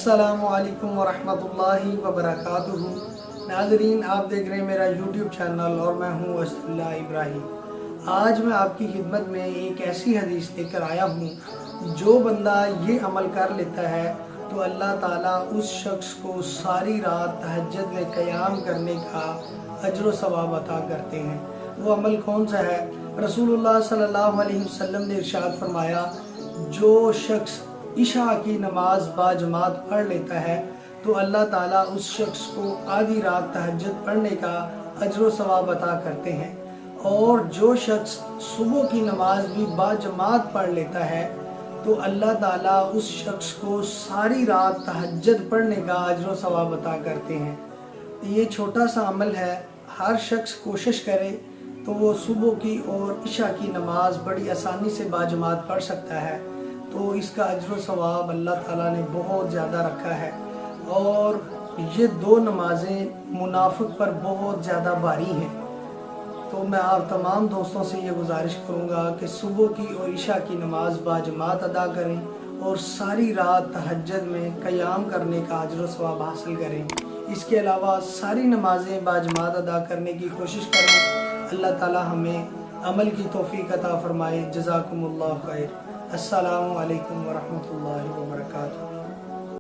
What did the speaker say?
السلام علیکم ورحمۃ اللہ وبرکاتہ۔ ناظرین، آپ دیکھ رہے ہیں میرا یوٹیوب چینل اور میں ہوں اسد اللہ ابراہیم۔ آج میں آپ کی خدمت میں ایک ایسی حدیث لے کر آیا ہوں، جو بندہ یہ عمل کر لیتا ہے تو اللہ تعالیٰ اس شخص کو ساری رات تہجد میں قیام کرنے کا اجر و ثواب عطا کرتے ہیں۔ وہ عمل کون سا ہے؟ رسول اللہ صلی اللہ علیہ وسلم نے ارشاد فرمایا، جو شخص عشاء کی نماز باجماعت پڑھ لیتا ہے تو اللہ تعالیٰ اس شخص کو آدھی رات تہجد پڑھنے کا اجر و ثواب عطا کرتے ہیں، اور جو شخص صبح کی نماز بھی باجماعت پڑھ لیتا ہے تو اللہ تعالیٰ اس شخص کو ساری رات تہجد پڑھنے کا اجر و ثواب عطا کرتے ہیں۔ یہ چھوٹا سا عمل ہے، ہر شخص کوشش کرے تو وہ صبح کی اور عشاء کی نماز بڑی آسانی سے باجماعت پڑھ سکتا ہے، تو اس کا اجر و ثواب اللہ تعالیٰ نے بہت زیادہ رکھا ہے۔ اور یہ دو نمازیں منافق پر بہت زیادہ بھاری ہیں، تو میں آپ تمام دوستوں سے یہ گزارش کروں گا کہ صبح کی اور عشاء کی نماز باجماعت ادا کریں اور ساری رات تہجد میں قیام کرنے کا اجر و ثواب حاصل کریں۔ اس کے علاوہ ساری نمازیں باجماعت ادا کرنے کی کوشش کریں۔ اللہ تعالیٰ ہمیں عمل کی توفیق عطا فرمائے۔ جزاکم اللہ خیر۔ السلام علیکم ورحمۃ اللہ وبرکاتہ۔